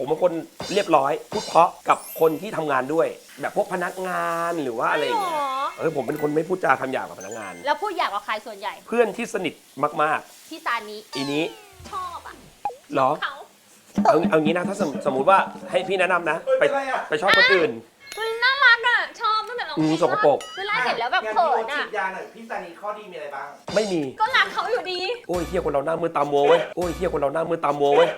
ผมเป็นคนเรียบร้อยพูดเพราะกับคนที่ทำงานด้วย แบบพวกพนักงานหรือว่าอะไรอย่างเงี้ยผมเป็นคนไม่พูดจาคำหยาบกับพนักงาน แล้วพูดหยาบกับใครส่วนใหญ่ เพื่อนที่สนิทมาก พี่ซานิ ๆอีนี้ ชอบอ่ะ เหรอ เขา เอางี้นะถ้าสมมุติว่าให้พี่แนะนำนะไปชอบคนอื่น มันน่ารักอ่ะชอบตั้งแต่เรา สกปรก เวลาเห็นแล้วแบบเขิน ฉี อ่ะ ดยาหน่อยพี่ซานีข้อดีมีอะไรบ้าง ไม่มี ก็รักเขาอยู่ดี โอ้ยเฮียคนเราหน้ามือตามัวเว้ยโอ้ยเฮียคนเราหน้ามือตามัวเว้ย